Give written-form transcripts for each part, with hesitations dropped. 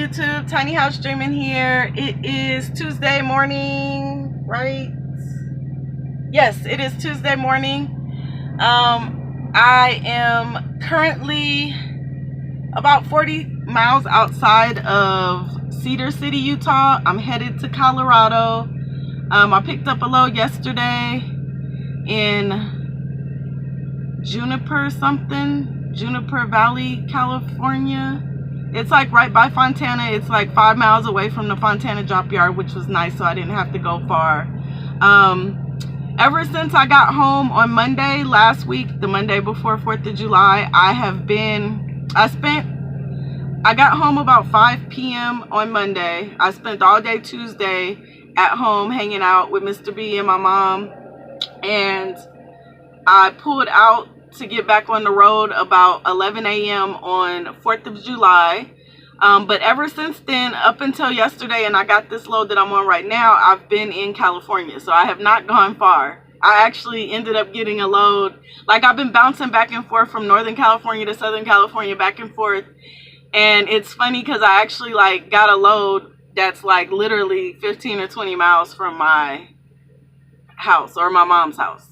YouTube? TinyHouseDreaming here. It is Tuesday morning, right? Yes, it is Tuesday morning. I am currently about 40 miles outside of Cedar City, Utah. I'm headed to Colorado. I picked up a load yesterday in Juniper Valley, California. It's like right by Fontana. It's like 5 miles away from the Fontana drop yard, which was nice, so I didn't have to go far. Ever since I got home on Monday last week, the Monday before 4th of July, I got home about 5 p.m. on Monday. I spent all day Tuesday at home hanging out with Mr. B and my mom, and I pulled out to get back on the road about 11 a.m. on 4th of July. But ever since then, up until yesterday, and I got this load that I'm on right now, I've been in California. So I have not gone far. I actually ended up getting a load. Like, I've been bouncing back and forth from Northern California to Southern California, back and forth. And it's funny because I actually like got a load that's like literally 15 or 20 miles from my house, or my mom's house.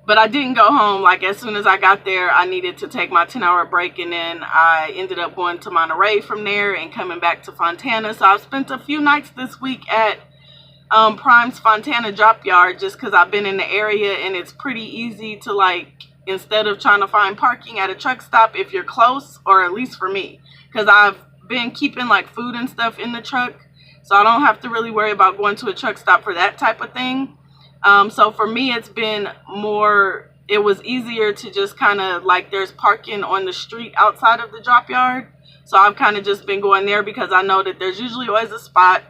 But I didn't go home. Like, as soon as I got there, I needed to take my 10-hour break, and then I ended up going to Monterey from there and coming back to Fontana. So I've spent a few nights this week at Prime's Fontana drop yard, just because I've been in the area, and it's pretty easy to, like, instead of trying to find parking at a truck stop, if you're close, or at least for me, because I've been keeping like food and stuff in the truck, so I don't have to really worry about going to a truck stop for that type of thing. So for me, it was easier to just kind of like, there's parking on the street outside of the drop yard. So I've kind of just been going there because I know that there's usually always a spot.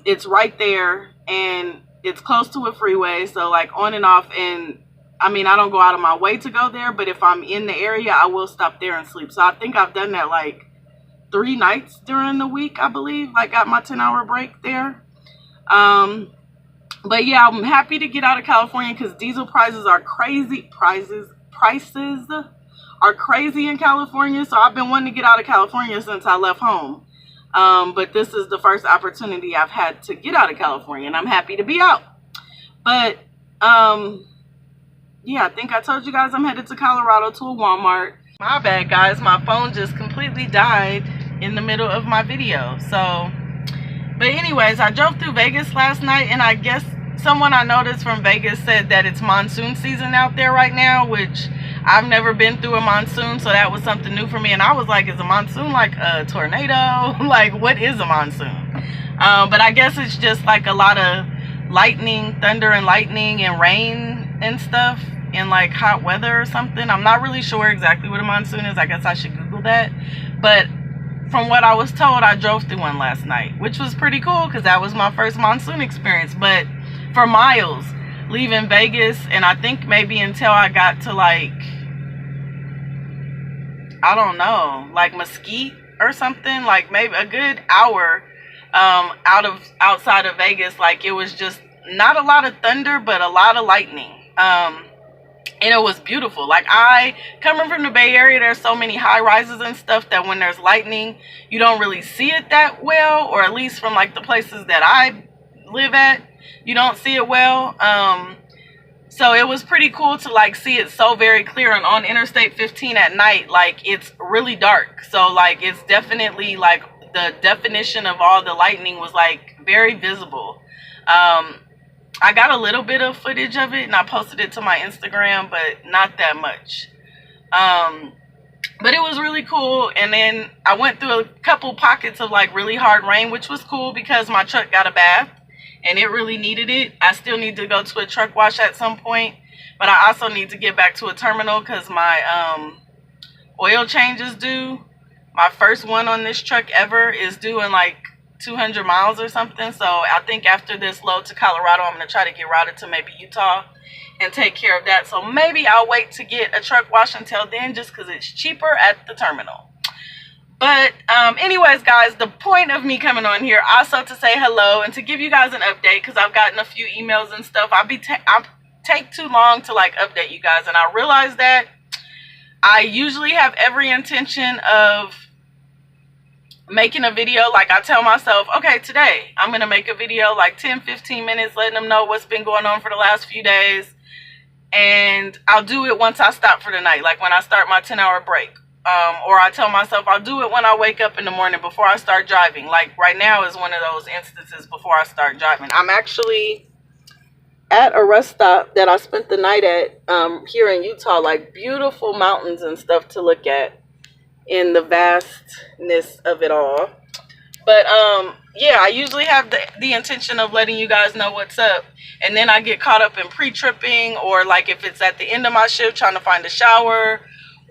It's right there, and it's close to a freeway. So like on and off, and I mean, I don't go out of my way to go there, but if I'm in the area, I will stop there and sleep. So I think I've done that like 3 nights during the week, I believe. Like, got my 10-hour break there. But yeah, I'm happy to get out of California because diesel prices are crazy. Prices are crazy in California. So I've been wanting to get out of California since I left home. But this is the first opportunity I've had to get out of California, and I'm happy to be out. But yeah, I think I told you guys I'm headed to Colorado to a Walmart. My bad, guys. My phone just completely died in the middle of my video. So, but anyways, I drove through Vegas last night, and I guess someone I noticed from Vegas said that it's monsoon season out there right now, which I've never been through a monsoon, so that was something new for me. And I was like, is a monsoon like a tornado? Like, what is a monsoon? But I guess it's just like a lot of lightning, thunder and lightning and rain and stuff, and like hot weather or something. I'm not really sure exactly what a monsoon is. I guess I should Google that. But from what I was told, I drove through one last night, which was pretty cool because that was my first monsoon experience. But for miles, leaving Vegas, and I think maybe until I got to like, I don't know, like Mesquite or something, like maybe a good hour outside of Vegas, like it was just not a lot of thunder, but a lot of lightning. And it was beautiful. Like, coming from the Bay Area, there's so many high rises and stuff that when there's lightning, you don't really see it that well, or at least from like the places that I live at, you don't see it well. So it was pretty cool to like see it so very clear. And on Interstate 15 at night, like, it's really dark. So like, it's definitely like the definition of all the lightning was like very visible. I got a little bit of footage of it, and I posted it to my Instagram, but not that much. But it was really cool. And then I went through a couple pockets of like really hard rain, which was cool because my truck got a bath and it really needed it. I still need to go to a truck wash at some point, but I also need to get back to a terminal because my oil change is due. My first one on this truck ever is due in like 200 miles or something. So I think after this load to Colorado, I'm going to try to get routed to maybe Utah and take care of that. So maybe I'll wait to get a truck wash until then, just because it's cheaper at the terminal. But anyways, guys, the point of me coming on here also to say hello and to give you guys an update, because I've gotten a few emails and stuff. I take too long to like update you guys, and I realize that I usually have every intention of making a video, like I tell myself, okay, today I'm gonna make a video like 10-15 minutes letting them know what's been going on for the last few days, and I'll do it once I stop for the night, like when I start my 10-hour break, or I tell myself I'll do it when I wake up in the morning before I start driving. Like right now is one of those instances before I start driving. I'm actually at a rest stop that I spent the night at here in Utah, like beautiful mountains and stuff to look at in the vastness of it all. But yeah, I usually have the intention of letting you guys know what's up, and then I get caught up in pre-tripping, or like if it's at the end of my shift trying to find a shower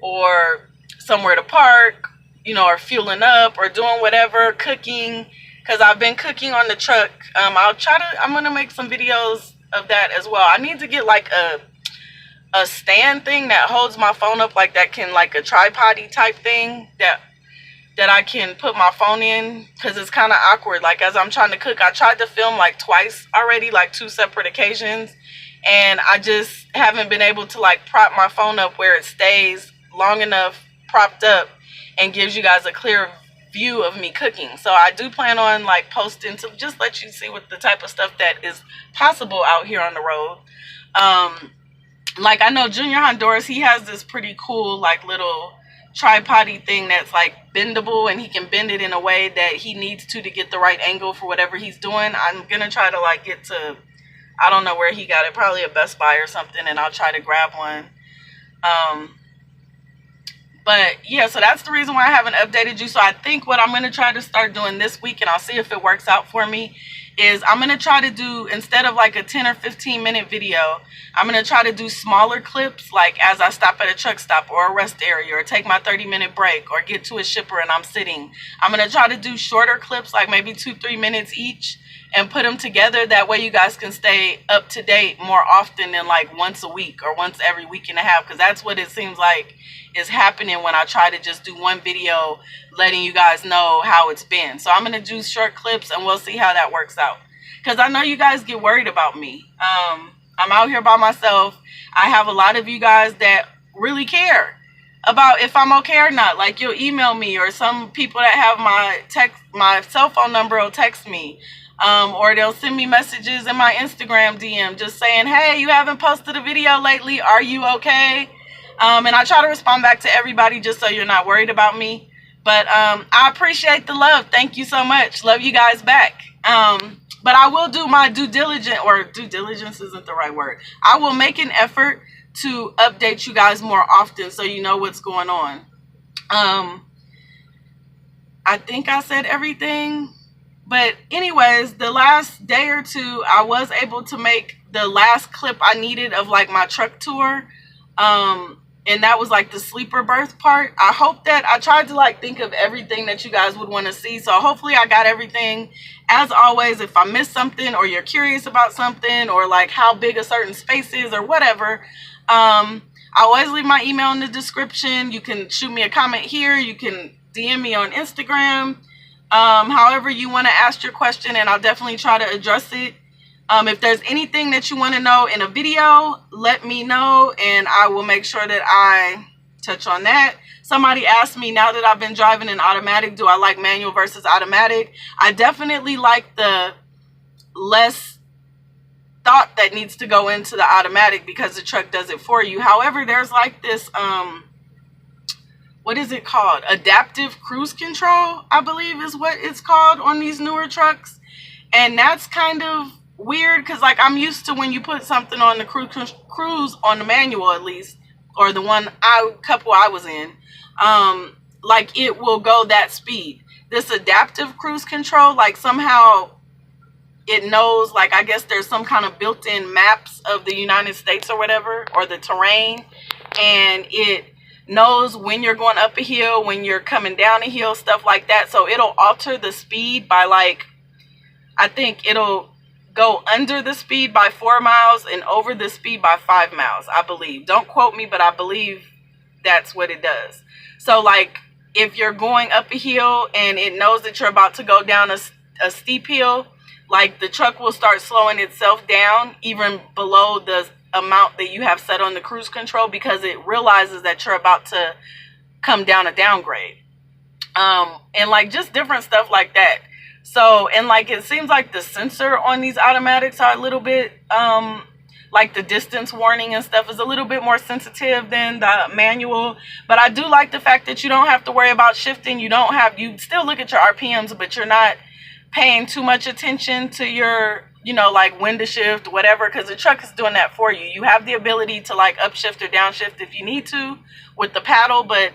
or somewhere to park, you know, or fueling up or doing whatever, cooking, because I've been cooking on the truck. I'm gonna make some videos of that as well. I need to get like a stand thing that holds my phone up, like that can, like a tripod-y type thing that I can put my phone in, because it's kind of awkward. Like as I'm trying to cook, I tried to film like twice already, like 2 separate occasions, and I just haven't been able to like prop my phone up where it stays long enough propped up and gives you guys a clear view of me cooking. So I do plan on like posting to just let you see what the type of stuff that is possible out here on the road. Like I know Junior Honduras, he has this pretty cool like little tripod-y thing that's like bendable, and he can bend it in a way that he needs to get the right angle for whatever he's doing. I'm gonna try to like get to, I don't know where he got it, probably a Best Buy or something, and I'll try to grab one. But yeah, so that's the reason why I haven't updated you. So I think what I'm going to try to start doing this week, and I'll see if it works out for me, is I'm going to try to do, instead of like a 10 or 15 minute video, I'm going to try to do smaller clips, like as I stop at a truck stop or a rest area, or take my 30-minute break, or get to a shipper and I'm sitting. I'm going to try to do shorter clips, like maybe 2-3 minutes each, and put them together. That way you guys can stay up to date more often than like once a week or once every week and a half, because that's what it seems like is happening when I try to just do one video letting you guys know how it's been. So I'm going to do short clips, and we'll see how that works out, because I know you guys get worried about me. I'm out here by myself. I have a lot of you guys that really care about if I'm okay or not. Like you'll email me, or some people that have my cell phone number will text me. Or they'll send me messages in my Instagram DM just saying, hey, you haven't posted a video lately, are you okay? And I try to respond back to everybody just so you're not worried about me. But I appreciate the love. Thank you so much. Love you guys back. But I will do my due diligence isn't the right word. I will make an effort to update you guys more often so you know what's going on. I think I said everything. But anyways, the last day or two, I was able to make the last clip I needed of like my truck tour. And that was like the sleeper berth part. I hope that I tried to like think of everything that you guys would want to see. So hopefully I got everything. As always, if I missed something, or you're curious about something, or like how big a certain space is or whatever, I always leave my email in the description. You can shoot me a comment here. You can DM me on Instagram. However you want to ask your question, and I'll definitely try to address it. If there's anything that you want to know in a video, let me know, and I will make sure that I touch on that. Somebody asked me, now that I've been driving an automatic, do I like manual versus automatic? I definitely like the less thought that needs to go into the automatic, because the truck does it for you. However, there's like this, what is it called? Adaptive cruise control, I believe is what it's called on these newer trucks. And that's kind of weird, because like I'm used to when you put something on the cruise on the manual, at least, or the couple I was in, like it will go that speed. This adaptive cruise control, like somehow it knows, like I guess there's some kind of built-in maps of the United States or whatever, or the terrain, and it knows when you're going up a hill, when you're coming down a hill, stuff like that. So it'll alter the speed by like, I think it'll go under the speed by 4 miles and over the speed by 5 miles, I believe. Don't quote me, but I believe that's what it does. So like if you're going up a hill and it knows that you're about to go down a steep hill, like the truck will start slowing itself down even below the amount that you have set on the cruise control, because it realizes that you're about to come down a downgrade. And like just different stuff like that. So, and like it seems like the sensor on these automatics are a little bit like the distance warning and stuff is a little bit more sensitive than the manual. But I do like the fact that you don't have to worry about shifting. You still look at your RPMs, but you're not paying too much attention to your, you know, like when to shift, whatever, because the truck is doing that for you. You have the ability to like upshift or downshift if you need to with the paddle, but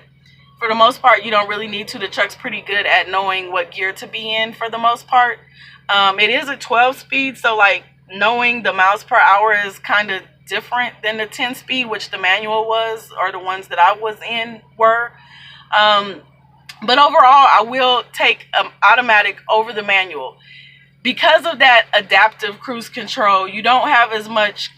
for the most part, you don't really need to. The truck's pretty good at knowing what gear to be in for the most part. It is a 12-speed, so like knowing the miles per hour is kind of different than the 10-speed, which the manual was, or the ones that I was in were. But overall, I will take automatic over the manual. Because of that adaptive cruise control, you don't have as much,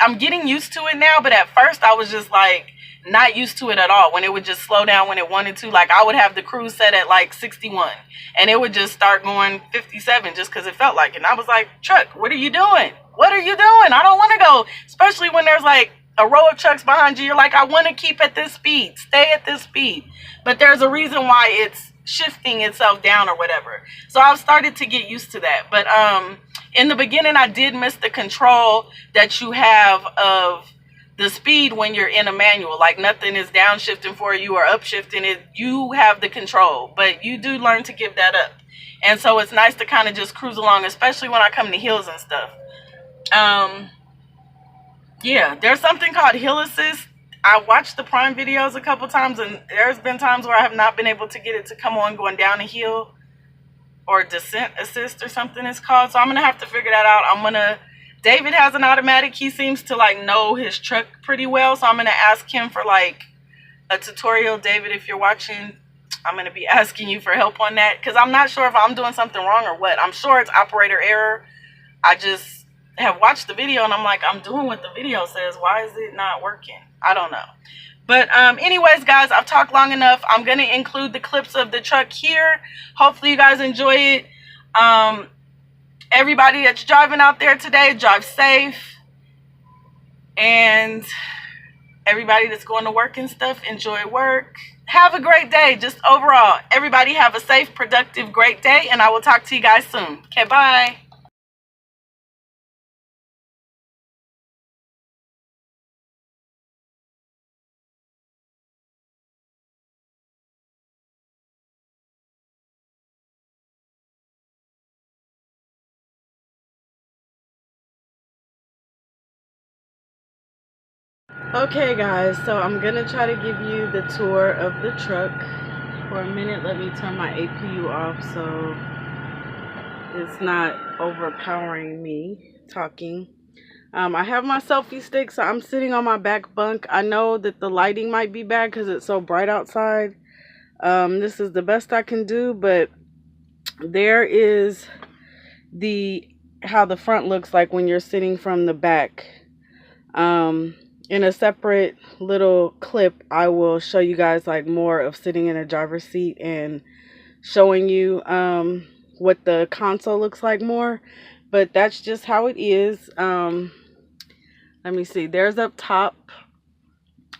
I'm getting used to it now, but at first I was just like, not used to it at all. When it would just slow down when it wanted to, like I would have the cruise set at like 61 and it would just start going 57 just because it felt like it. And I was like, truck, what are you doing? What are you doing? I don't want to go, especially when there's like a row of trucks behind you. You're like, I want to keep at this speed, stay at this speed. But there's a reason why it's shifting itself down or whatever. So I've started to get used to that. But in the beginning, I did miss the control that you have of the speed when you're in a manual. Like nothing is downshifting for you or upshifting it. You have the control, but you do learn to give that up. And so it's nice to kind of just cruise along, especially when I come to hills and stuff. Yeah, there's something called Hill Assist. I watched the Prime videos a couple times, and there's been times where I have not been able to get it to come on going down a hill, or Descent Assist or something it's called. So I'm going to have to figure that out. David has an automatic. He seems to like know his truck pretty well. So I'm going to ask him for like a tutorial. David, if you're watching, I'm going to be asking you for help on that, because I'm not sure if I'm doing something wrong or what. I'm sure it's operator error. I just have watched the video and I'm like, I'm doing what the video says. Why is it not working? I don't know. But anyways, guys, I've talked long enough. I'm going to include the clips of the truck here. Hopefully you guys enjoy it. Everybody that's driving out there today, drive safe. And everybody that's going to work and stuff, enjoy work. Have a great day. Just overall, everybody have a safe, productive, great day. And I will talk to you guys soon. Okay, bye. Okay guys, so I'm gonna try to give you the tour of the truck. For a minute, let me turn my APU off so it's not overpowering me talking. I have my selfie stick, so I'm sitting on my back bunk. I know that the lighting might be bad because it's so bright outside. This is the best I can do, but there is how the front looks like when you're sitting from the back. In a separate little clip, I will show you guys like more of sitting in a driver's seat and showing you what the console looks like more. But that's just how it is. Let me see. There's up top.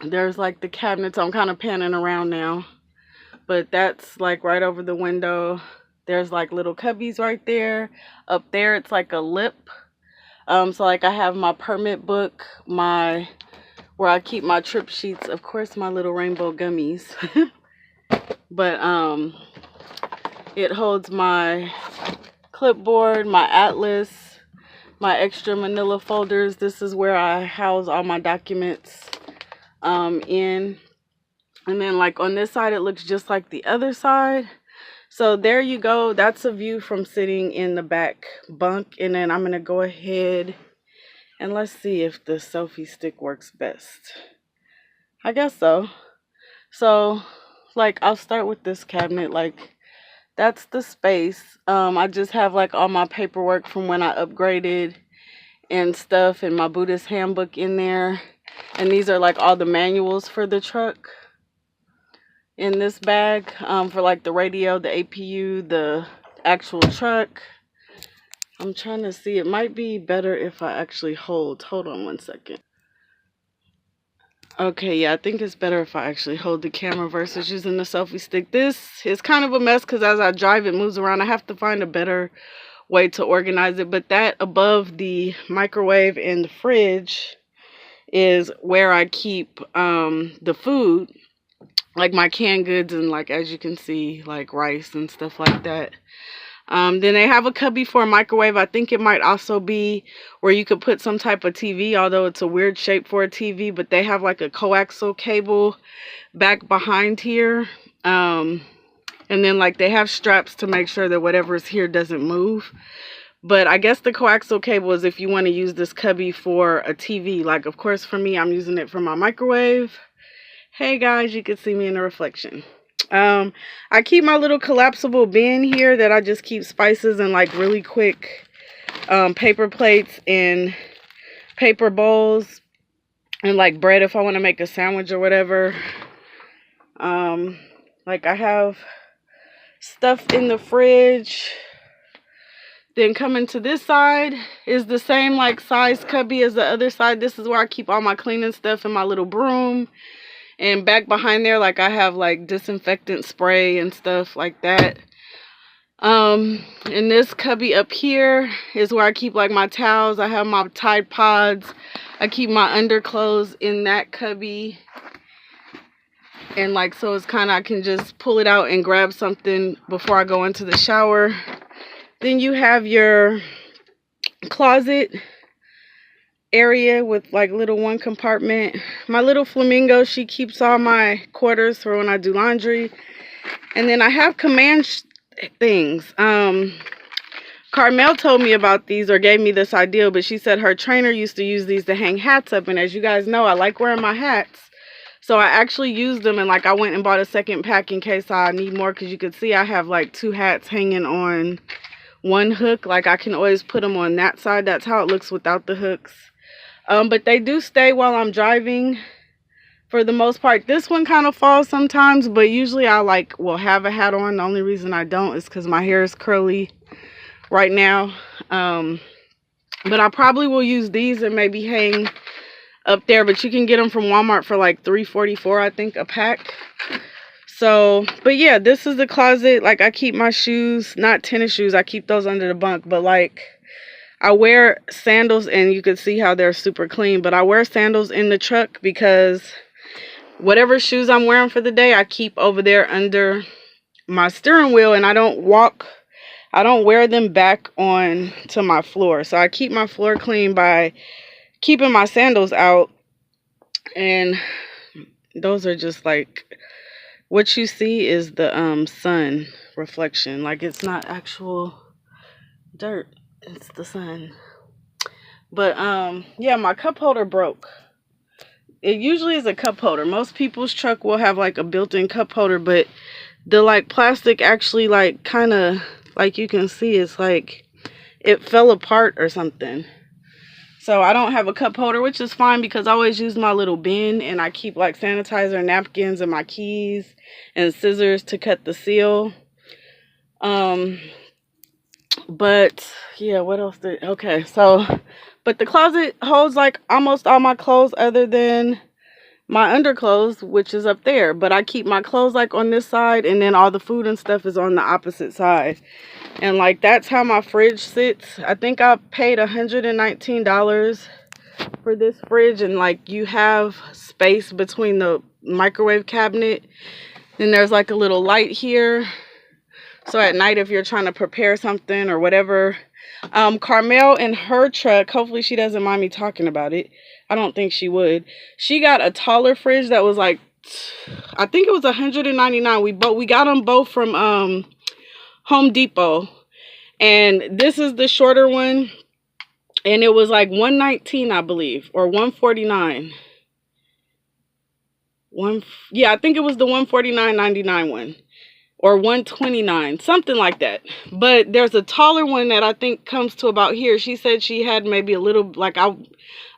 There's like the cabinets. I'm kind of panning around now. But that's like right over the window. There's like little cubbies right there. Up there, it's like a lip. So like I have my permit book, where I keep my trip sheets, of course my little rainbow gummies. But it holds my clipboard, my atlas, my extra manila folders. This is where I house all my documents in. And then like on this side, it looks just like the other side. So there you go. That's a view from sitting in the back bunk. And then I'm going to go ahead and let's see if the selfie stick works best. I guess so. So like I'll start with this cabinet. Like that's the space. I just have like all my paperwork from when I upgraded and stuff, and my Buddhist handbook in there. And these are like all the manuals for the truck in this bag, for like the radio, the APU, the actual truck. I'm trying to see. It might be better if I actually hold on one second. Okay, yeah, I think it's better if I actually hold the camera versus using the selfie stick. This is kind of a mess because as I drive, it moves around. I have to find a better way to organize it. But that above the microwave and the fridge is where I keep the food, like my canned goods and, like, as you can see, like rice and stuff like that. Then they have a cubby for a microwave. I think it might also be where you could put some type of TV, although it's a weird shape for a TV, but they have like a coaxial cable back behind here. And then like they have straps to make sure that whatever is here doesn't move. But I guess the coaxial cable is if you want to use this cubby for a TV. Like, of course, for me, I'm using it for my microwave. Hey guys, you can see me in the reflection. I keep my little collapsible bin here that I just keep spices and like really quick paper plates and paper bowls and like bread if I want to make a sandwich or whatever. Like I have stuff in the fridge. Then coming to this side is the same like size cubby as the other side. This is where I keep all my cleaning stuff and my little broom. And back behind there, like I have like disinfectant spray and stuff like that. And this cubby up here is where I keep like my towels. I have my Tide Pods. I keep my underclothes in that cubby. And like, so it's kind of, I can just pull it out and grab something before I go into the shower. Then you have your closet area with like little one compartment. My little flamingo, she keeps all my quarters for when I do laundry. And then I have command things. Carmel told me about these, or gave me this idea, but she said her trainer used to use these to hang hats up. And as you guys know, I like wearing my hats. So I actually used them, and like I went and bought a second pack in case I need more, because you can see I have like 2 hats hanging on one hook. Like I can always put them on that side. That's how it looks without the hooks. But they do stay while I'm driving for the most part. This one kind of falls sometimes, but usually I like will have a hat on. The only reason I don't is because my hair is curly right now. But I probably will use these and maybe hang up there, but you can get them from Walmart for like $3.44, I think, a pack. So, but yeah, this is the closet. Like I keep my shoes, not tennis shoes, I keep those under the bunk, but like I wear sandals, and you can see how they're super clean, but I wear sandals in the truck because whatever shoes I'm wearing for the day, I keep over there under my steering wheel, and I don't wear them back on to my floor. So I keep my floor clean by keeping my sandals out, and those are just like, what you see is the sun reflection. Like it's not actual dirt. It's the sun. But yeah, my cup holder broke. It usually is a cup holder. Most people's truck will have like a built-in cup holder, but the like plastic actually like kind of, like you can see, it's like it fell apart or something. So I don't have a cup holder, which is fine because I always use my little bin, and I keep like sanitizer, napkins, and my keys and scissors to cut the seal. But yeah, what else okay, so but the closet holds like almost all my clothes other than my underclothes, which is up there. But I keep my clothes like on this side, and then all the food and stuff is on the opposite side. And like that's how my fridge sits. I think I paid $119 for this fridge, and like you have space between the microwave cabinet, and there's like a little light here. So at night, if you're trying to prepare something or whatever. Carmel in her truck, hopefully she doesn't mind me talking about it. I don't think she would. She got a taller fridge that was like, I think it was $199. We got them both from Home Depot. And this is the shorter one. And it was like $119, I believe, or $149. Yeah, I think it was the $149.99 one. Or $129, something like that. But there's a taller one that I think comes to about here. She said she had maybe a little, like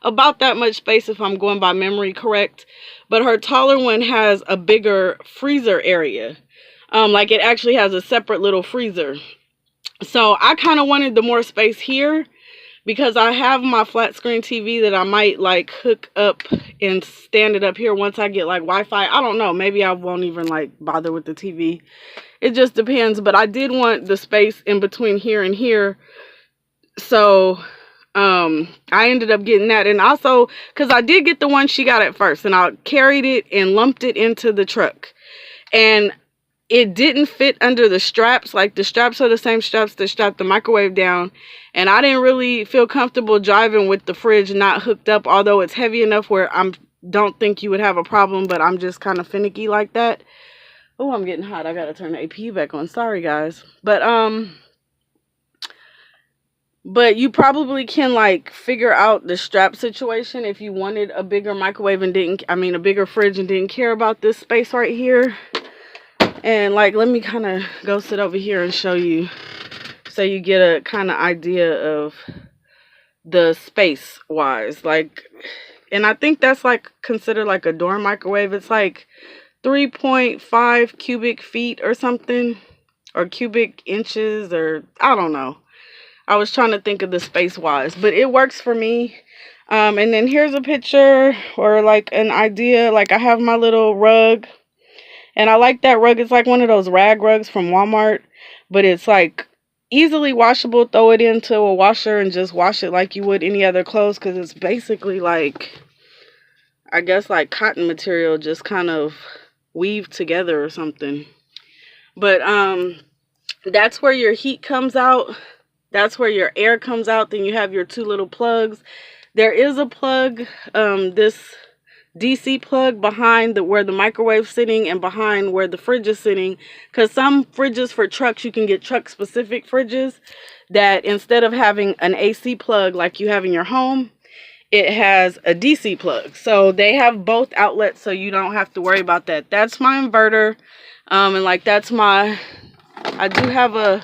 about that much space if I'm going by memory correct. But her taller one has a bigger freezer area. Like it actually has a separate little freezer. So I kind of wanted the more space here because I have my flat screen TV that I might like hook up and stand it up here once I get like Wi-Fi. I don't know, maybe I won't even like bother with the TV. It just depends, but I did want the space in between here and here. So I ended up getting that, and also because I did get the one she got at first, and I carried it and lumped it into the truck, and it didn't fit under the straps. Like, the straps are the same straps that strap the microwave down, and I didn't really feel comfortable driving with the fridge not hooked up, although it's heavy enough where I don't think you would have a problem, but I'm just kind of finicky like that. Oh, I'm getting hot. I gotta turn the AP back on. Sorry, guys. But you probably can like figure out the strap situation if you wanted a bigger microwave and a bigger fridge and didn't care about this space right here. And like, let me kind of go sit over here and show you, so you get a kind of idea of the space wise. Like, and I think that's like considered like a dorm microwave. It's like 3.5 cubic feet or something, or cubic inches, or I don't know. I was trying to think of the space wise, but it works for me. And then here's a picture, or like an idea. Like, I have my little rug, and I like that rug. It's like one of those rag rugs from Walmart, but it's like easily washable. Throw it into a washer and just wash it like you would any other clothes, because it's basically like, I guess like cotton material just kind of weaved together or something. But that's where your heat comes out. That's where your air comes out. Then you have your two little plugs. There is a plug, this DC plug behind where the microwave's sitting and behind where the fridge is sitting. Because some fridges for trucks, you can get truck specific fridges that instead of having an AC plug like you have in your home, it has a DC plug. So they have both outlets, so you don't have to worry about that. That's my inverter. And like, that's my, I do have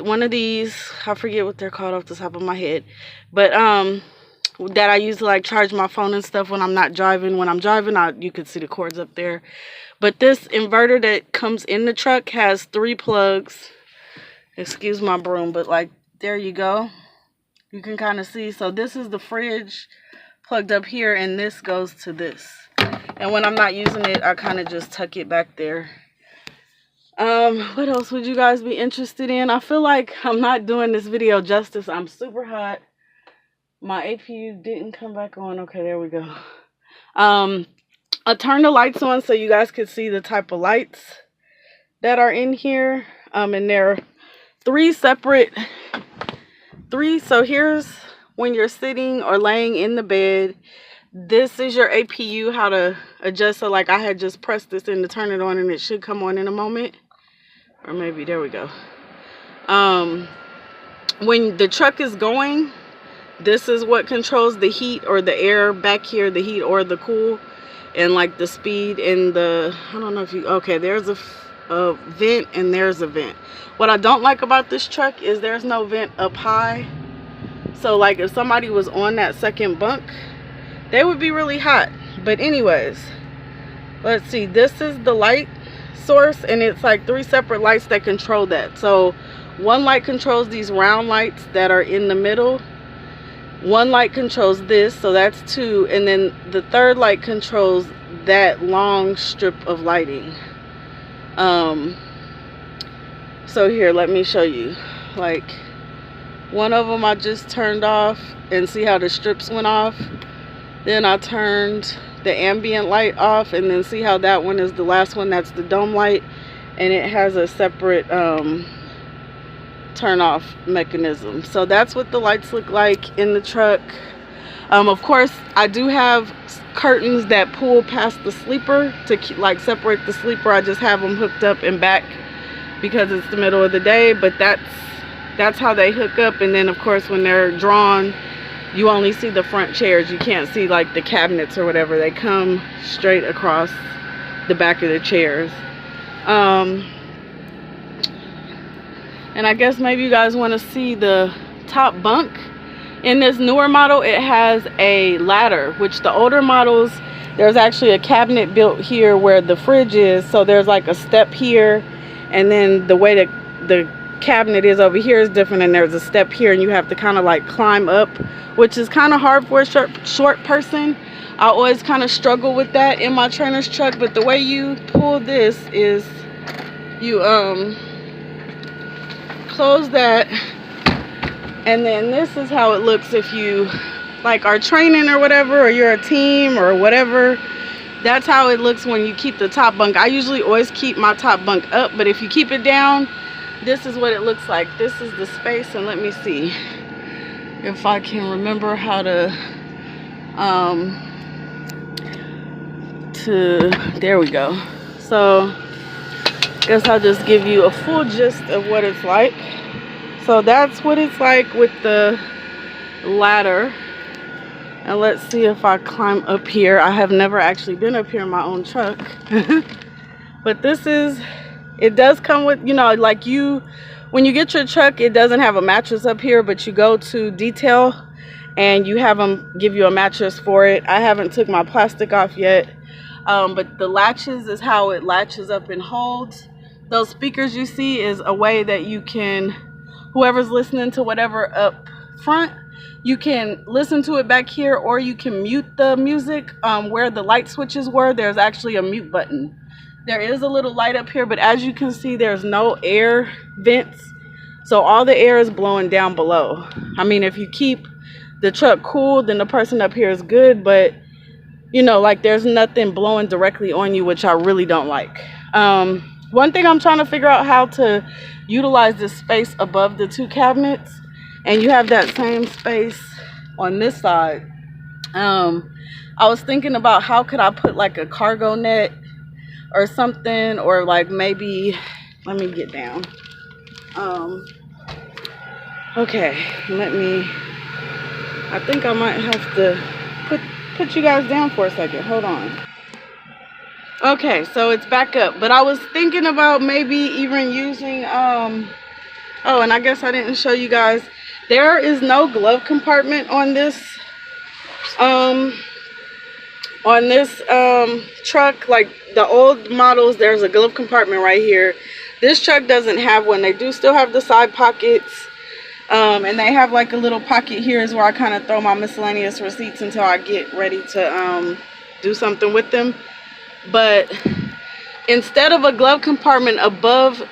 one of these, I forget what they're called off the top of my head, but that I use to like charge my phone and stuff when I'm not driving. When I'm driving, you can see the cords up there. But this inverter that comes in the truck has 3 plugs. Excuse my broom, but like, there you go. You can kind of see. So this is the fridge plugged up here, and this goes to this. And when I'm not using it, I kind of just tuck it back there. What else would you guys be interested in? I feel like I'm not doing this video justice. I'm super hot. My APU didn't come back on. Okay, there we go. I turned the lights on so you guys could see the type of lights that are in here. And there are 3 separate, so here's when you're sitting or laying in the bed. This is your APU, how to adjust. So like, I had just pressed this in to turn it on, and it should come on in a moment. Or maybe, there we go. When the truck is going, this is what controls the heat or the air back here, the heat or the cool, and like the speed and the, I don't know if you, okay, there's a vent and there's a vent. What I don't like about this truck is there's no vent up high. So like, if somebody was on that second bunk, they would be really hot. But anyways, let's see, this is the light source, and it's like 3 separate lights that control that. So one light controls these round lights that are in the middle. One light controls this, so that's 2, and then the third light controls that long strip of lighting. So here, let me show you. Like, one of them I just turned off, and see how the strips went off. Then I turned the ambient light off, and then see how that one is the last one. That's the dome light, and it has a separate turn off mechanism. So that's what the lights look like in the truck. Of course, I do have curtains that pull past the sleeper to like separate the sleeper. I just have them hooked up and back because it's the middle of the day, but that's how they hook up. And then of course, when they're drawn, you only see the front chairs. You can't see like the cabinets or whatever. They come straight across the back of the chairs. And I guess maybe you guys want to see the top bunk. In this newer model, it has a ladder, which the older models, there's actually a cabinet built here where the fridge is. So there's like a step here, and then the way that the cabinet is over here is different, and there's a step here and you have to kind of like climb up, which is kind of hard for a short person. I always kind of struggle with that in my trainer's truck. But the way you pull this is you close that, and then this is how it looks if you like are training or whatever, or you're a team or whatever. That's how it looks when you keep the top bunk. I usually always keep my top bunk up, but if you keep it down, this is what it looks like. This is the space, and let me see if I can remember how to there we go. So I guess I'll just give you a full gist of what it's like. So that's what it's like with the ladder. And let's see if I climb up here. I have never actually been up here in my own truck. But this is, it does come with, you know, like when you get your truck, it doesn't have a mattress up here, but you go to detail and you have them give you a mattress for it. I haven't took my plastic off yet. But the latches is how it latches up and holds. Those speakers you see is a way that you can, whoever's listening to whatever up front, you can listen to it back here, or you can mute the music. Where the light switches were, there's actually a mute button. There is a little light up here, but as you can see, there's no air vents. So all the air is blowing down below. I mean, if you keep the truck cool, then the person up here is good, but you know, like there's nothing blowing directly on you, which I really don't like. One thing I'm trying to figure out how to utilize this space above the two cabinets, and you have that same space on this side. I was thinking about how could I put like a cargo net or something, or like maybe, let me get down. Okay, I think I might have to put you guys down for a second. Hold on. Okay, so it's back up, but I was thinking about maybe even using oh, and I guess I didn't show you guys, there is no glove compartment on this truck. Like the old models, there's a glove compartment right here. This truck doesn't have one. They do still have the side pockets, and they have like a little pocket here is where I kind of throw my miscellaneous receipts until I get ready to do something with them. But instead of a glove compartment above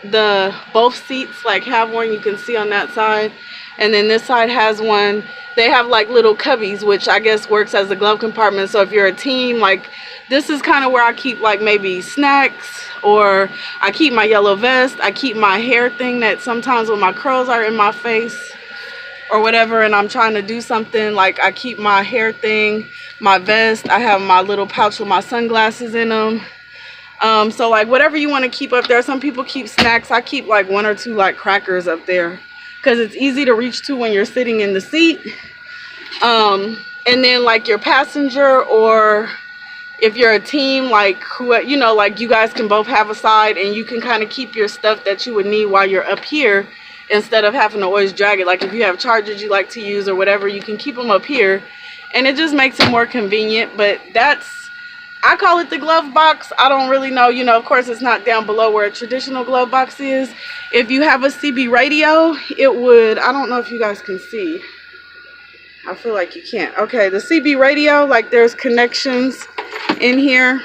both seats, like have one you can see on that side, and then this side has one, they have like little cubbies, which I guess works as a glove compartment. So if you're a team, like this is kind of where I keep like maybe snacks, or I keep my yellow vest, I keep my hair thing that sometimes when my curls are in my face or whatever and I'm trying to do something, like I keep my hair thing, my vest, I have my little pouch with my sunglasses in them. So like whatever you want to keep up there. Some people keep snacks. I keep like 1 or 2 like crackers up there because it's easy to reach to when you're sitting in the seat. And then like your passenger, or if you're a team, like who, you know, like you guys can both have a side and you can kind of keep your stuff that you would need while you're up here instead of having to always drag it. Like if you have chargers you like to use or whatever, you can keep them up here and it just makes it more convenient. But that's, I call it the glove box. I don't really know, you know, of course it's not down below where a traditional glove box is. If you have a CB radio, it would, I don't know if you guys can see. I feel like you can't. Okay, the CB radio, like there's connections in here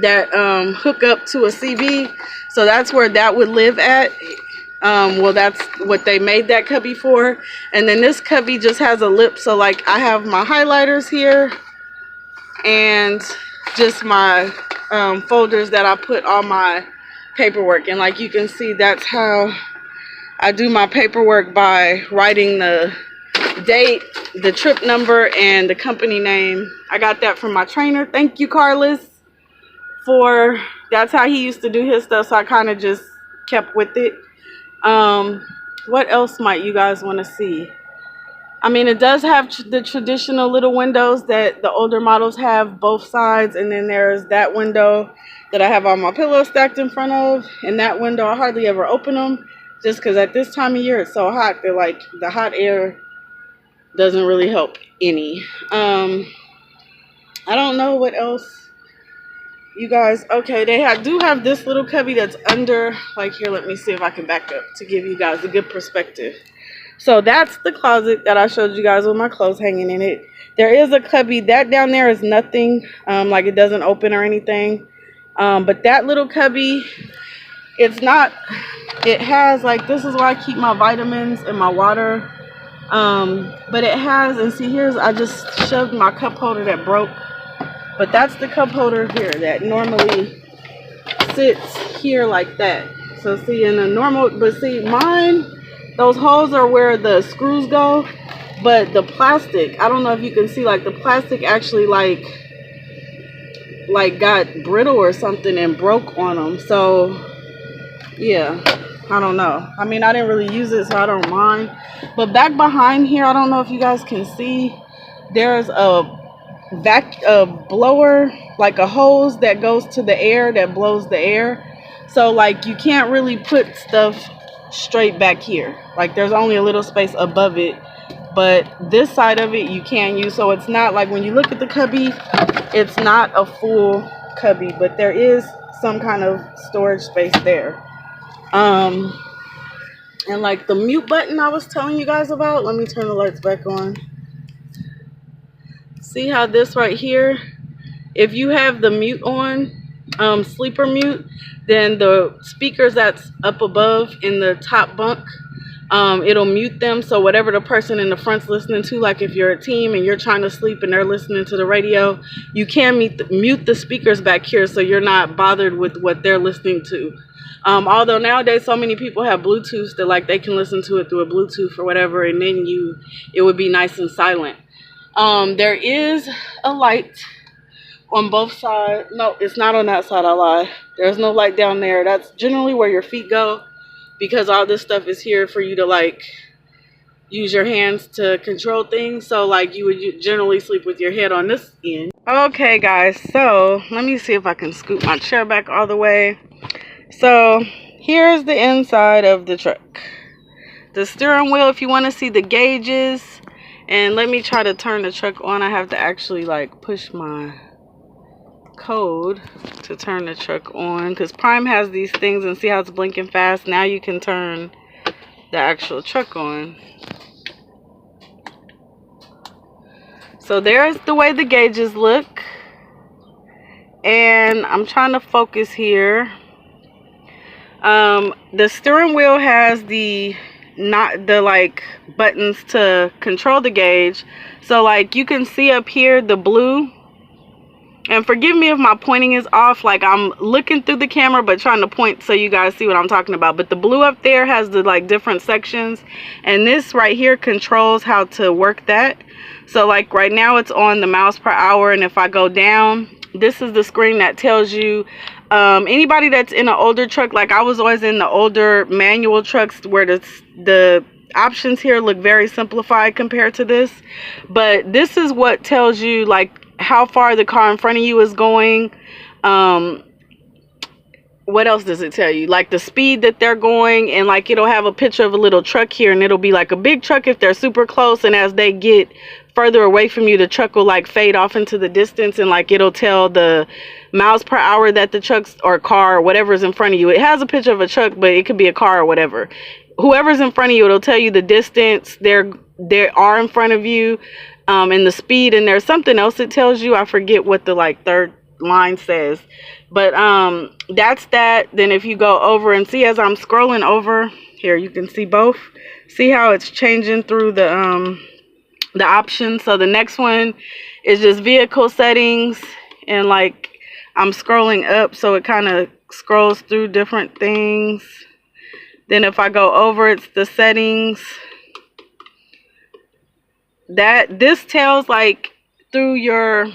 that hook up to a CB. So that's where that would live at. Well, that's what they made that cubby for. And then this cubby just has a lip. So like I have my highlighters here and just my folders that I put all my paperwork. And like you can see, that's how I do my paperwork, by writing the date, the trip number, and the company name. I got that from my trainer. Thank you, Carlos, for, that's how he used to do his stuff, so I kind of just kept with it. What else might you guys want to see? I mean, it does have the traditional little windows that the older models have, both sides, and then there's that window that I have all my pillows stacked in front of, and that window I hardly ever open them, just because at this time of year it's so hot that like the hot air doesn't really help any. I don't know what else you guys, okay, they do have this little cubby that's under, like, here, let me see if I can back up to give you guys a good perspective. So that's the closet that I showed you guys with my clothes hanging in it. There is a cubby. That down there is nothing, like it doesn't open or anything. But that little cubby, it's not, it has, like, this is where I keep my vitamins and my water. But it has, and see, here's, I just shoved my cup holder that broke. But that's the cup holder here that normally sits here like that. So see, in a normal, but see, mine, those holes are where the screws go, but the plastic, I don't know if you can see, like the plastic actually like got brittle or something and broke on them. So yeah, I don't know. I mean, I didn't really use it, so I don't mind. But back behind here, I don't know if you guys can see, there's a blower, like a hose that goes to the air, that blows the air. So like you can't really put stuff straight back here. Like there's only a little space above it, but this side of it you can use. So it's not like, when you look at the cubby, it's not a full cubby, but there is some kind of storage space there. And like the mute button I was telling you guys about, let me turn the lights back on. See how this right here, if you have the mute on, sleeper mute, then the speakers that's up above in the top bunk, it'll mute them. So whatever the person in the front's listening to, like if you're a team and you're trying to sleep and they're listening to the radio, you can mute the speakers back here so you're not bothered with what they're listening to. Although nowadays so many people have Bluetooth that like they can listen to it through a Bluetooth or whatever, and then it would be nice and silent. There is a light on both sides. No, it's not on that side, I lie. There's no light down there. That's generally where your feet go, because all this stuff is here for you to like use your hands to control things. So like you would generally sleep with your head on this end. Okay guys, so let me see if I can scoot my chair back all the way. So here's the inside of the truck. The steering wheel, if you want to see the gauges, and let me try to turn the truck on. I have to actually like push my code to turn the truck on, because Prime has these things, and see how it's blinking fast. Now you can turn the actual truck on. So there's the way the gauges look, and I'm trying to focus here. The steering wheel has the like buttons to control the gauge. So like you can see up here the blue, and forgive me if my pointing is off, like I'm looking through the camera but trying to point so you guys see what I'm talking about. But the blue up there has the like different sections, and this right here controls how to work that. So like right now it's on the miles per hour, and if I go down, this is the screen that tells you, anybody that's in an older truck, like I was always in the older manual trucks where the options here look very simplified compared to this, but this is what tells you like how far the car in front of you is going. What else does it tell you? Like the speed that they're going, and like it'll have a picture of a little truck here, and it'll be like a big truck if they're super close, and as they get further away from you, the truck will like fade off into the distance, and like it'll tell the miles per hour that the truck's or car or whatever's in front of you. It has a picture of a truck, but it could be a car or whatever. Whoever's in front of you, it'll tell you the distance they are in front of you, and the speed. And there's something else it tells you. I forget what the like third line says, but that's that. Then if you go over and see, as I'm scrolling over here, you can see both. See how it's changing through the options. So the next one is just vehicle settings, and like I'm scrolling up, so it kind of scrolls through different things. Then if I go over, it's the settings. This tells like through your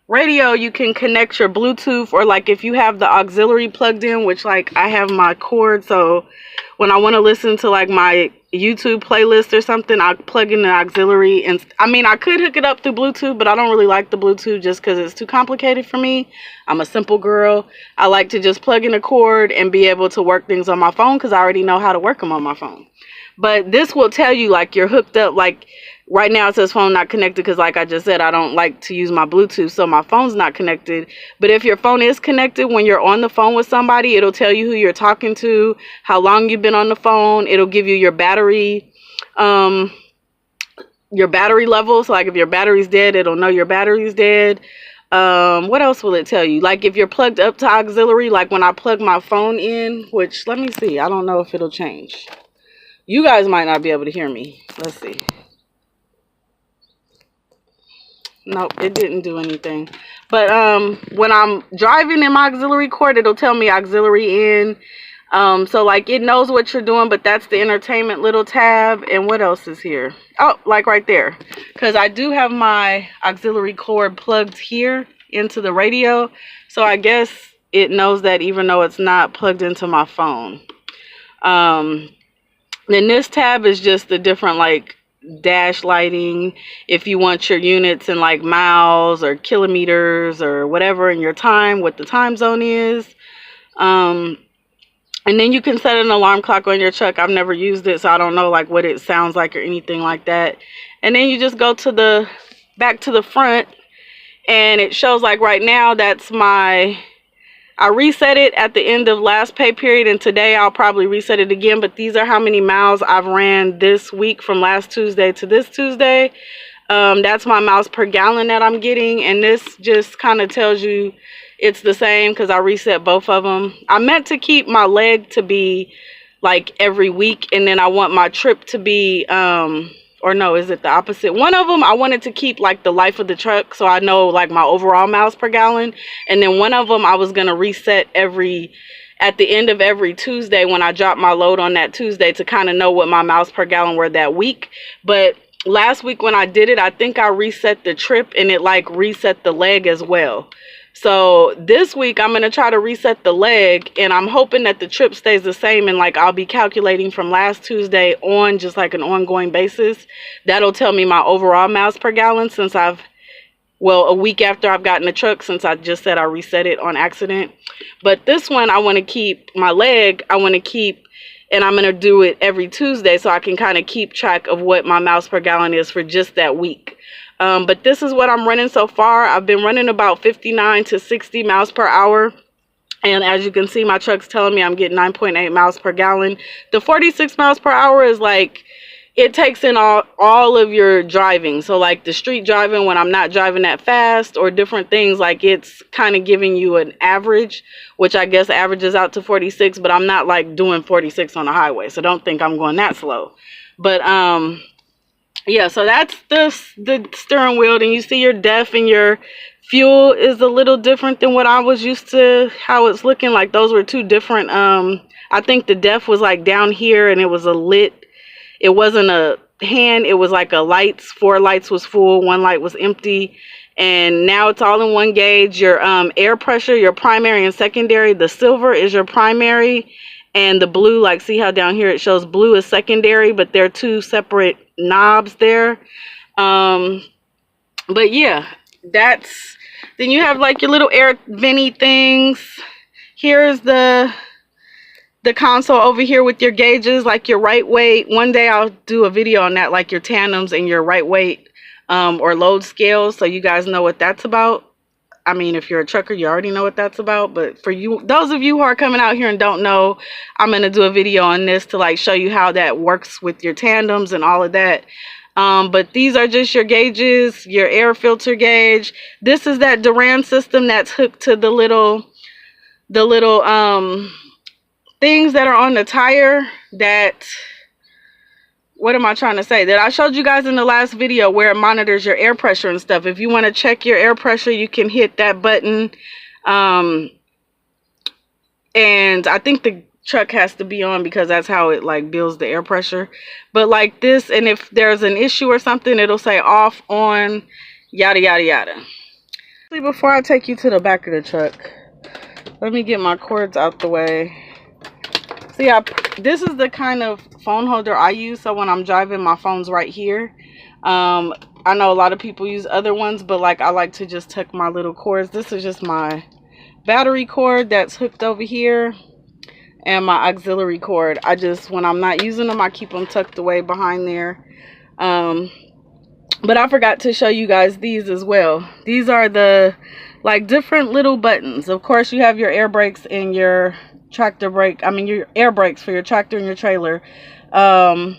radio you can connect your Bluetooth, or like if you have the auxiliary plugged in, which like I have my cord, so when I want to listen to like my YouTube playlist or something, I plug in the auxiliary. And I mean, I could hook it up through Bluetooth, but I don't really like the Bluetooth just because it's too complicated for me. I'm a simple girl. I like to just plug in a cord and be able to work things on my phone, because I already know how to work them on my phone. But this will tell you like you're hooked up. Like right now it says phone not connected because like I just said, I don't like to use my Bluetooth, so my phone's not connected. But if your phone is connected, when you're on the phone with somebody, it'll tell you who you're talking to, how long you've been on the phone. It'll give you your battery level. So like if your battery's dead, it'll know your battery's dead. What else will it tell you? Like if you're plugged up to auxiliary, like when I plug my phone in, which let me see, I don't know if it'll change. You guys might not be able to hear me. Let's see. Nope, it didn't do anything. But when I'm driving in my auxiliary cord, it'll tell me auxiliary in. So like it knows what you're doing, but that's the entertainment little tab. And what else is here? Oh, like right there, because I do have my auxiliary cord plugged here into the radio, so I guess it knows that even though it's not plugged into my phone. Then this tab is just the different like dash lighting, if you want your units in like miles or kilometers or whatever, in your time, what the time zone is. And then you can set an alarm clock on your truck. I've never used it, so I don't know like what it sounds like or anything like that. And then you just go to the back to the front, and it shows like right now that's I reset it at the end of last pay period, and today I'll probably reset it again. But these are how many miles I've ran this week from last Tuesday to this Tuesday. That's my miles per gallon that I'm getting, and this just kind of tells you it's the same because I reset both of them. I meant to keep my leg to be like every week, and then I want my trip to be or no, is it the opposite? One of them I wanted to keep like the life of the truck, so I know like my overall miles per gallon, and then one of them I was gonna reset at the end of every Tuesday when I drop my load on that Tuesday to kind of know what my miles per gallon were that week. But last week when I did it, I think I reset the trip and it like reset the leg as well. So this week I'm going to try to reset the leg, and I'm hoping that the trip stays the same, and like I'll be calculating from last Tuesday on just like an ongoing basis. That'll tell me my overall miles per gallon since a week after I've gotten the truck, since I just said I reset it on accident. But this one I want to keep my leg, and I'm going to do it every Tuesday so I can kind of keep track of what my miles per gallon is for just that week. But this is what I'm running so far. I've been running about 59 to 60 miles per hour. And as you can see, my truck's telling me I'm getting 9.8 miles per gallon. The 46 miles per hour is like, it takes in all of your driving. So like the street driving when I'm not driving that fast or different things, like it's kind of giving you an average, which I guess averages out to 46, but I'm not like doing 46 on the highway. So don't think I'm going that slow. But yeah, so that's the steering wheel. And you see your def and your fuel is a little different than what I was used to, how it's looking. Like those were two different, I think the def was like down here and it was a lit. It wasn't a hand, it was like a lights. 4 lights was full, 1 light was empty. And now it's all in one gauge. Your air pressure, your primary and secondary, the silver is your primary. And the blue, like see how down here it shows blue is secondary, but they're 2 separate knobs there. But yeah, then you have like your little air venty things. Here's the console over here with your gauges, like your right weight. One day I'll do a video on that, like your tandems and your right weight or load scales, so you guys know what that's about. I mean, if you're a trucker, you already know what that's about. But for you, those of you who are coming out here and don't know, I'm going to do a video on this to like show you how that works with your tandems and all of that. But these are just your gauges, your air filter gauge. This is that Duran system that's hooked to the little things that are on the tire that, what am I trying to say? That I showed you guys in the last video where it monitors your air pressure and stuff. If you want to check your air pressure, you can hit that button. And I think the truck has to be on because that's how it like builds the air pressure. But like this, and if there's an issue or something, it'll say off, on, yada, yada, yada. Before I take you to the back of the truck, let me get my cords out the way. So yeah, this is the kind of phone holder I use. So when I'm driving, my phone's right here. I know a lot of people use other ones, but like I like to just tuck my little cords. This is just my battery cord that's hooked over here. and my auxiliary cord. I just, when I'm not using them, I keep them tucked away behind there. But I forgot to show you guys these as well. These are the like different little buttons. Of course, you have your air brakes and your tractor brake. I mean, your air brakes for your tractor and your trailer. Then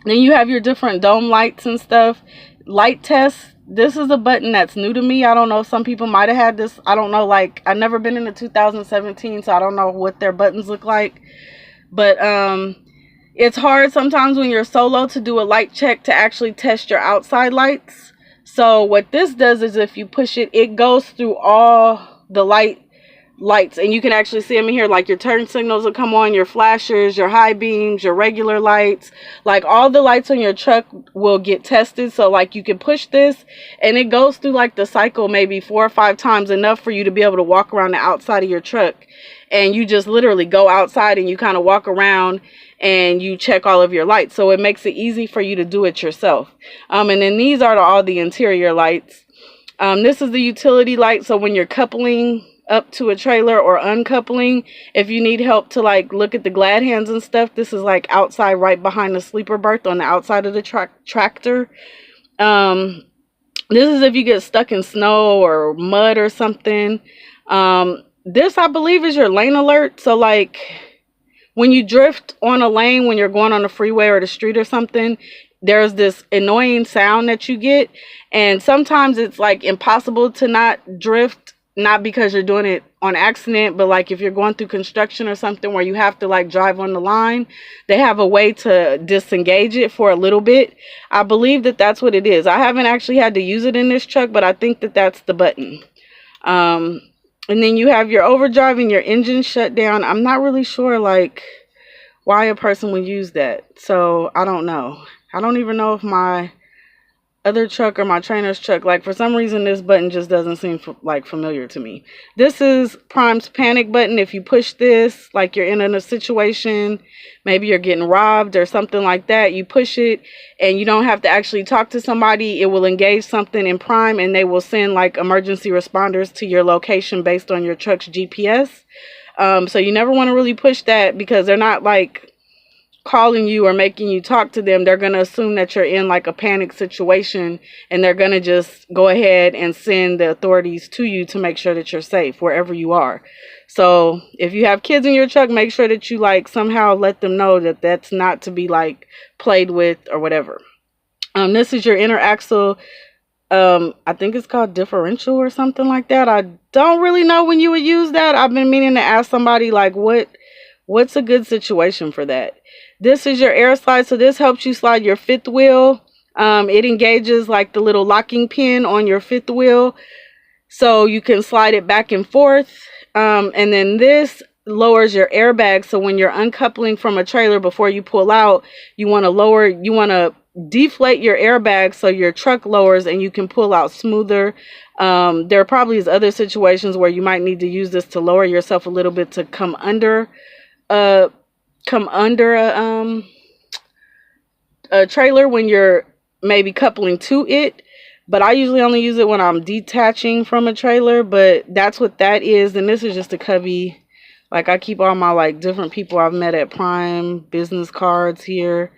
you have your different dome lights and stuff. Light test. This is a button that's new to me. I don't know. Some people might have had this. I don't know. Like, I've never been into 2017, so I don't know what their buttons look like. But it's hard sometimes when you're solo to do a light check to actually test your outside lights. So what this does is if you push it, it goes through all the lights, and you can actually see them in here. Like your turn signals will come on, your flashers, your high beams, your regular lights, like all the lights on your truck will get tested. So like you can push this and it goes through like the cycle maybe 4 or 5 times, enough for you to be able to walk around the outside of your truck. And you just literally go outside and you kind of walk around and you check all of your lights. So it makes it easy for you to do it yourself. And then these are all the interior lights. This is the utility light. So when you're coupling up to a trailer or uncoupling, if you need help to like look at the glad hands and stuff, this is like outside right behind the sleeper berth on the outside of the tractor. This is if you get stuck in snow or mud or something. This, I believe, is your lane alert. So like when you drift on a lane, when you're going on the freeway or the street or something, there's this annoying sound that you get. And sometimes it's like impossible to not drift, not because you're doing it on accident, but like if you're going through construction or something where you have to like drive on the line, they have a way to disengage it for a little bit. I believe that that's what it is. I haven't actually had to use it in this truck, but I think that that's the button. And then you have your overdrive and your engine shutdown. I'm not really sure like why a person would use that. So I don't know. I don't even know if my other truck or my trainer's truck, like for some reason this button just doesn't seem like familiar to me. This is Prime's panic button. If you push this, like you're in a situation, maybe you're getting robbed or something like that, you push it and you don't have to actually talk to somebody. It will engage something in Prime and they will send like emergency responders to your location based on your truck's GPS. So you never want to really push that because they're not like calling you or making you talk to them. They're going to assume that you're in like a panic situation and they're going to just go ahead and send the authorities to you to make sure that you're safe wherever you are. So if you have kids in your truck, make sure that you like somehow let them know that that's not to be like played with or whatever. This is your inner axle. I think it's called differential or something like that. I don't really know when you would use that. I've been meaning to ask somebody like what's a good situation for that. This is your air slide. So this helps you slide your fifth wheel. It engages like the little locking pin on your fifth wheel. So you can slide it back and forth. And then this lowers your airbag. So when you're uncoupling from a trailer before you pull out, you want to deflate your airbag so your truck lowers and you can pull out smoother. There probably is other situations where you might need to use this to lower yourself a little bit to come under a trailer when you're maybe coupling to it. But I usually only use it when I'm detaching from a trailer, but that's what that is. And this is just a cubby. Like I keep all my like different people I've met at Prime business cards here.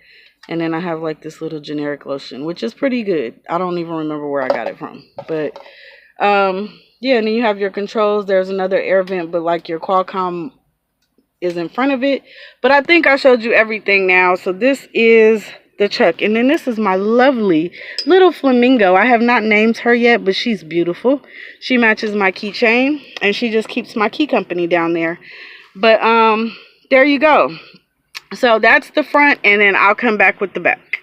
And then I have like this little generic lotion, which is pretty good. I don't even remember where I got it from. But yeah, and then you have your controls. There's another air vent, but like your Qualcomm is in front of it. But I think I showed you everything now. So this is the truck. And then this is my lovely little flamingo. I have not named her yet, but she's beautiful. She matches my keychain and she just keeps my key company down there. But there you go. So that's the front, and then I'll come back with the back.